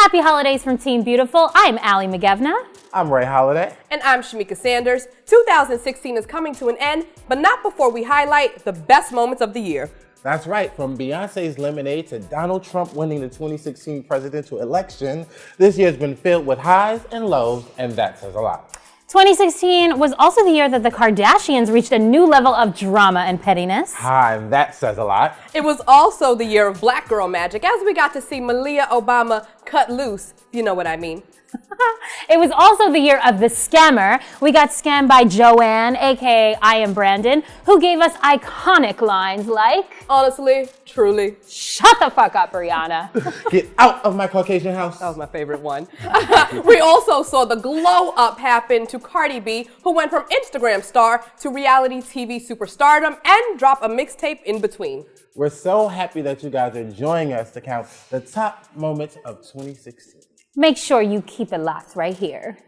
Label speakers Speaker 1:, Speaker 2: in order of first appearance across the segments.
Speaker 1: Happy holidays from Team Beautiful. I'm Mcgevna.
Speaker 2: I'm Holliday.
Speaker 3: And I'm Shamika Sanders. 2016 is coming to an end, but not before we highlight the best moments of the year.
Speaker 2: That's right, from Beyonce's Lemonade to Donald Trump winning the 2016 presidential election, this year's been filled with highs and lows, and that says a lot.
Speaker 1: 2016 was also the year that the Kardashians reached a new level of drama and pettiness.
Speaker 2: And that says a lot.
Speaker 3: It was also the year of Black Girl Magic, as we got to see Malia Obama cut loose, if you know what I mean.
Speaker 1: It was also the year of the scammer. We got scammed by Joanne, aka I Am Brandon, who gave us iconic lines like,
Speaker 3: honestly, truly.
Speaker 1: Shut the fuck up, Rihanna.
Speaker 2: Get out of my Caucasian house.
Speaker 3: That was my favorite one. We also saw the glow up happen to Cardi B, who went from Instagram star to reality TV superstardom and dropped a mixtape in between.
Speaker 2: We're so happy that you guys are joining us to count the top moments of 2016.
Speaker 1: Make sure you keep it locked right here.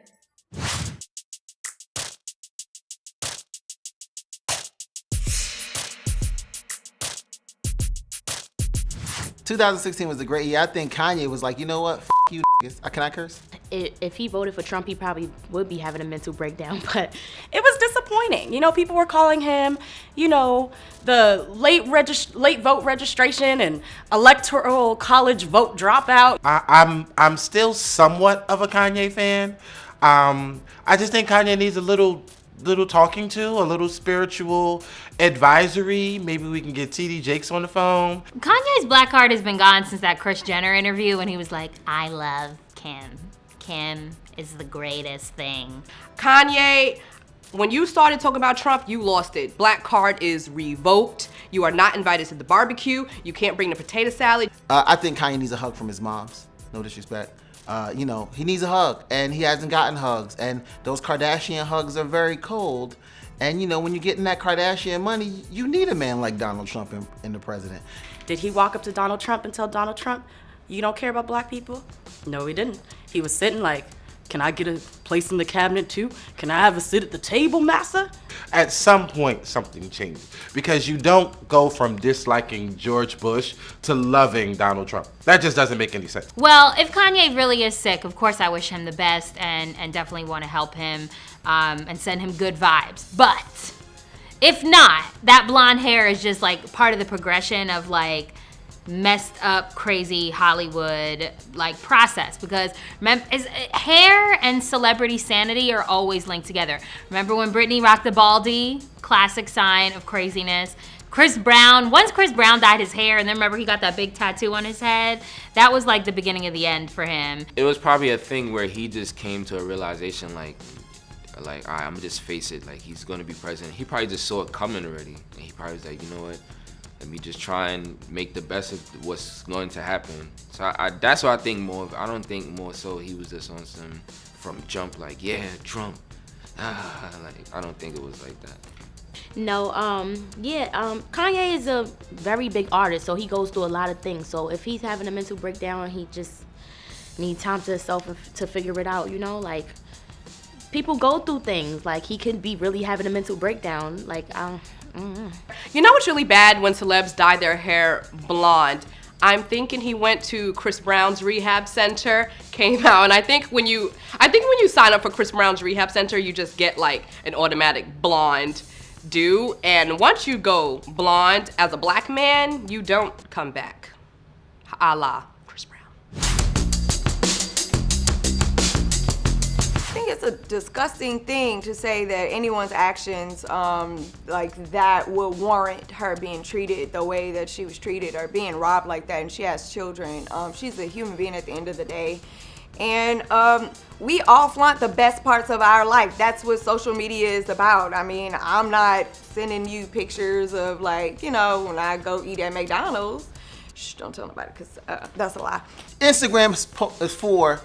Speaker 4: 2016 was a great year. I think Kanye was like, you know what? F you niggas. Can I curse?
Speaker 5: If he voted for Trump, he probably would be having a mental breakdown, but it was disappointing. You know, people were calling him, you know, the late vote registration and electoral college vote dropout.
Speaker 2: I'm still somewhat of a Kanye fan. I just think Kanye needs a little talking to, a little spiritual advisory. Maybe we can get TD Jakes on the phone.
Speaker 6: Kanye's black card has been gone since that Kris Jenner interview when he was like, I love Kim. Kim is the greatest thing.
Speaker 3: Kanye, when you started talking about Trump, you lost it. Black card is revoked. You are not invited to the barbecue. You can't bring the potato salad.
Speaker 4: I think Kanye needs a hug from his moms. No disrespect. You know, he needs a hug, and he hasn't gotten hugs, and those Kardashian hugs are very cold. And you know, when you're getting that Kardashian money, you need a man like Donald Trump in the president.
Speaker 5: Did he walk up to Donald Trump and tell Donald Trump, you don't care about black people? No, he didn't. He was sitting like, can I get a place in the cabinet too? Can I have a sit at the table, massa?
Speaker 2: At some point, something changes. Because you don't go from disliking George Bush to loving Donald Trump. That just doesn't make any sense.
Speaker 6: Well, if Kanye really is sick, of course I wish him the best and definitely want to help him and send him good vibes. But if not, that blonde hair is just like part of the progression of like messed up, crazy Hollywood like process, because hair and celebrity sanity are always linked together. Remember when Britney rocked the baldy? Classic sign of craziness. Chris Brown, once Chris Brown dyed his hair, and then remember he got that big tattoo on his head, that was like the beginning of the end for him.
Speaker 7: It was probably a thing where he just came to a realization like all right, I'm gonna just face it, like he's gonna be president. He probably just saw it coming already, and he probably was like, you know what? Let me just try and make the best of what's going to happen. So that's what I think more of. I don't think more so he was just on some from jump like, yeah, Trump. Like I don't think it was like that.
Speaker 5: No, Kanye is a very big artist, so he goes through a lot of things. So if he's having a mental breakdown, he just needs time to himself to figure it out, you know? Like, people go through things. Like, he could be really having a mental breakdown. Like,
Speaker 3: You know what's really bad when celebs dye their hair blonde? I'm thinking he went to Chris Brown's rehab center, came out, and I think when you sign up for Chris Brown's rehab center, you just get like an automatic blonde do, and once you go blonde as a black man, you don't come back. A la Chris Brown.
Speaker 8: I think it's a disgusting thing to say that anyone's actions like that would warrant her being treated the way that she was treated or being robbed like that, and she has children. She's a human being at the end of the day. And we all flaunt the best parts of our life. That's what social media is about. I mean, I'm not sending you pictures of like, you know, when I go eat at McDonald's. Shh, don't tell nobody, because that's a lie.
Speaker 4: Instagram is for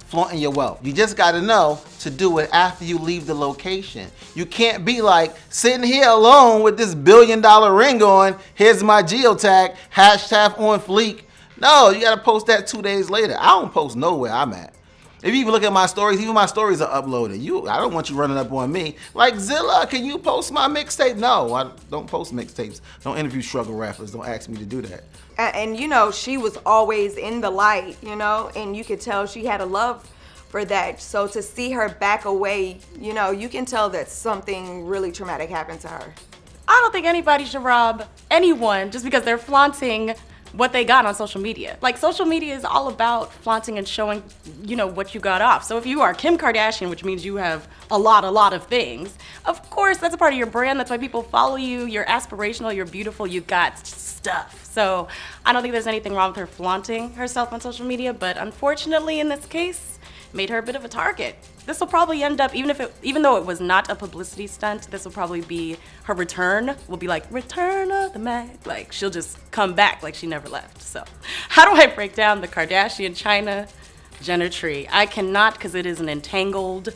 Speaker 4: flaunting your wealth. You just gotta know to do it after you leave the location. You can't be like sitting here alone with this $1 billion ring on, here's my geotag, hashtag on fleek. No, you gotta post that 2 days later. I don't post nowhere I'm at. If you even look at my stories, even my stories are uploaded. I don't want you running up on me. Like, Zilla, can you post my mixtape? No, I don't post mixtapes. Don't interview struggle rappers. Don't ask me to do that.
Speaker 8: and you know, she was always in the light, you know, and you could tell she had a love for that. So to see her back away, you know, you can tell that something really traumatic happened to her.
Speaker 9: I don't think anybody should rob anyone just because they're flaunting what they got on social media. Like, social media is all about flaunting and showing, you know, what you got off. So if you are Kim Kardashian, which means you have a lot of things, of course, that's a part of your brand. That's why people follow you. You're aspirational, you're beautiful, you've got stuff. So I don't think there's anything wrong with her flaunting herself on social media, but unfortunately in this case, made her a bit of a target. This will probably end up, even though it was not a publicity stunt, this will probably be her return. Will be like, return of the Mac. Like, she'll just come back like she never left. So how do I break down the Kardashian China Jenner tree? I cannot, because it is an entangled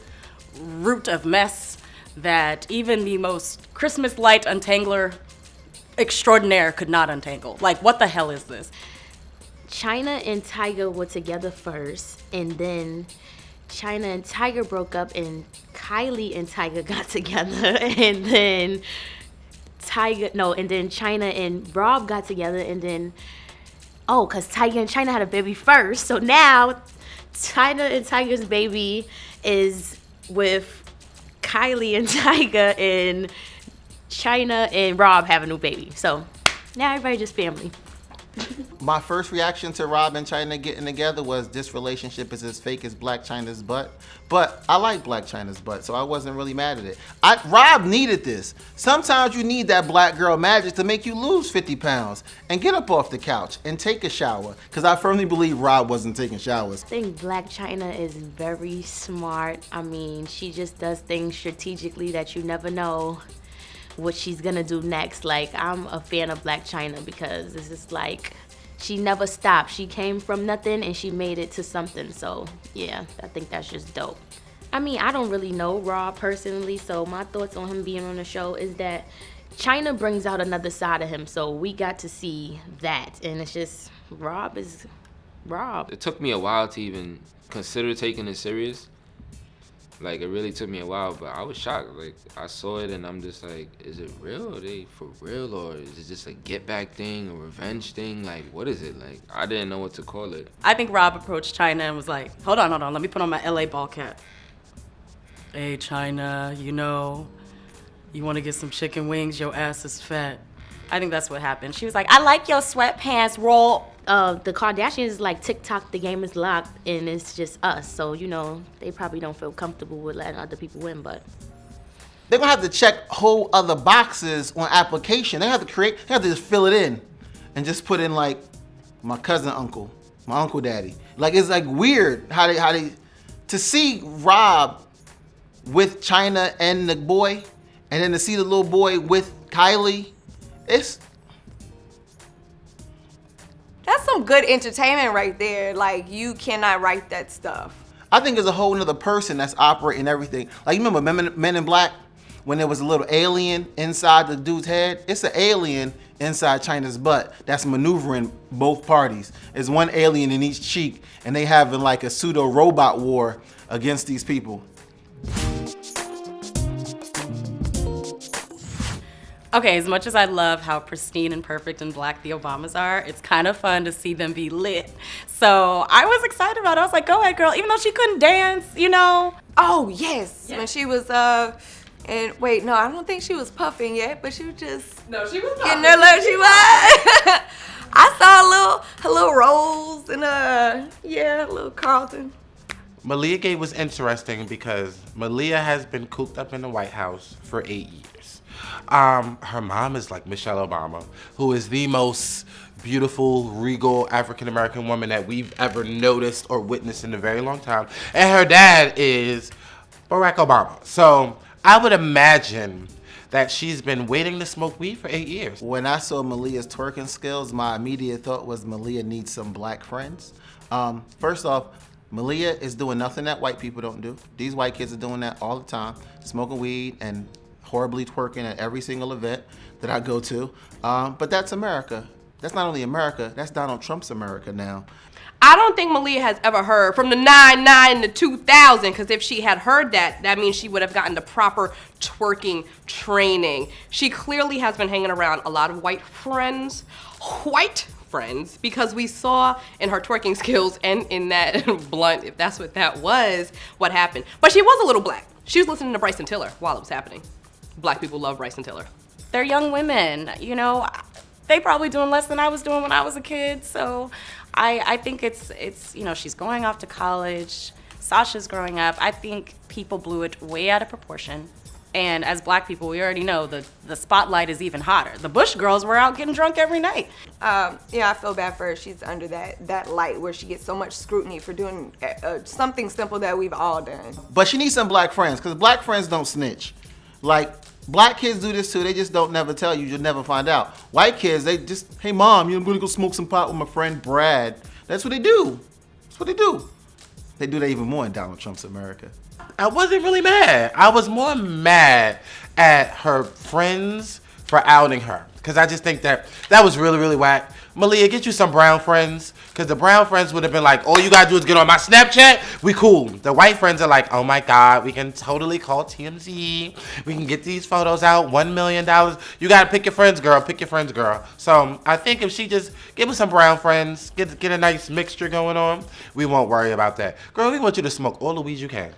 Speaker 9: root of mess that even the most Christmas light untangler extraordinaire could not untangle. Like, what the hell is this?
Speaker 5: China and Tiger were together first, and then China and Tiger broke up, and Kylie and Tiger got together, and then China and Rob got together, and then, because Tiger and China had a baby first, so now China and Tiger's baby is with Kylie and Tiger, and China and Rob have a new baby. So now everybody just family.
Speaker 4: My first reaction to Rob and China getting together was this relationship is as fake as Black China's butt. But I like Black China's butt, so I wasn't really mad at it. Rob needed this. Sometimes you need that black girl magic to make you lose 50 pounds and get up off the couch and take a shower. Because I firmly believe Rob wasn't taking showers.
Speaker 5: I think Black China is very smart. I mean, she just does things strategically that you never know what she's gonna do next. Like, I'm a fan of Black China because this is like, she never stopped. She came from nothing and she made it to something. So yeah, I think that's just dope. I mean, I don't really know Rob personally, so my thoughts on him being on the show is that China brings out another side of him, so we got to see that, and it's just, Rob is Rob.
Speaker 7: It took me a while to even consider taking it serious. Like, it really took me a while, but I was shocked. Like, I saw it and I'm just like, is it real? Are they for real? Or is it just a get back thing, a revenge thing? Like, what is it? Like, I didn't know what to call it.
Speaker 9: I think Rob approached China and was like, hold on, let me put on my LA ball cap. Hey, China, you know, you want to get some chicken wings? Your ass is fat. I think that's what happened. She was like, I like your sweatpants, roll.
Speaker 5: The Kardashians, like, TikTok, the game is locked, and it's just us. So, you know, they probably don't feel comfortable with letting other people win, but
Speaker 4: They're gonna have to check whole other boxes on application. They have to just fill it in and just put in like my cousin uncle, my uncle daddy. Like, it's like weird how they to see Rob with China and the boy, and then to see the little boy with Kylie.
Speaker 8: That's some good entertainment right there. Like, you cannot write that stuff.
Speaker 4: I think there's a whole nother person that's operating everything. Like, you remember Men in Black? When there was a little alien inside the dude's head? It's an alien inside China's butt that's maneuvering both parties. There's one alien in each cheek, and they having like a pseudo robot war against these people.
Speaker 9: Okay, as much as I love how pristine and perfect and black the Obamas are, it's kind of fun to see them be lit. So I was excited about it. I was like, go ahead, girl. Even though she couldn't dance, you know.
Speaker 8: Oh, yes. When she was, and wait, no, I don't think she was puffing yet, but she was just
Speaker 3: No, she was
Speaker 8: getting her look. She was. I saw her little rolls and, a little Carlton.
Speaker 2: Malia Gate was interesting because Malia has been cooped up in the White House for 8 years. Her mom is like Michelle Obama, who is the most beautiful, regal African-American woman that we've ever noticed or witnessed in a very long time. And her dad is Barack Obama. So I would imagine that she's been waiting to smoke weed for 8 years.
Speaker 4: When I saw Malia's twerking skills, my immediate thought was Malia needs some black friends. First off, Malia is doing nothing that white people don't do. These white kids are doing that all the time, smoking weed and horribly twerking at every single event that I go to. But that's America. That's not only America, that's Donald Trump's America now.
Speaker 3: I don't think Malia has ever heard from the 99 to 2000, because if she had heard that, that means she would have gotten the proper twerking training. She clearly has been hanging around a lot of white friends, friends because we saw in her twerking skills and in that blunt, if that's what that was, what happened. But she was a little black. She was listening to Bryson Tiller while it was happening. Black people love Bryson Tiller.
Speaker 9: They're young women, you know. They probably doing less than I was doing when I was a kid. So I think it's you know, she's going off to college. Sasha's growing up. I think people blew it way out of proportion. And as black people, we already know the spotlight is even hotter. The Bush girls were out getting drunk every night.
Speaker 8: Yeah, I feel bad for her. She's under that light where she gets so much scrutiny for doing something simple that we've all done.
Speaker 4: But she needs some black friends, because black friends don't snitch. Like, black kids do this too. They just don't never tell you. You'll never find out. White kids, they just, hey mom, I'm gonna go smoke some pot with my friend Brad. That's what they do. That's what they do. They do that even more in Donald Trump's America.
Speaker 2: I wasn't really mad. I was more mad at her friends for outing her. Because I just think that was really, really whack. Malia, get you some brown friends. Because the brown friends would have been like, all you got to do is get on my Snapchat. We cool. The white friends are like, oh my God, we can totally call TMZ. We can get these photos out. $1 million. You got to pick your friends, girl. Pick your friends, girl. So I think if she just give us some brown friends, get a nice mixture going on, we won't worry about that. Girl, we want you to smoke all the weed you can.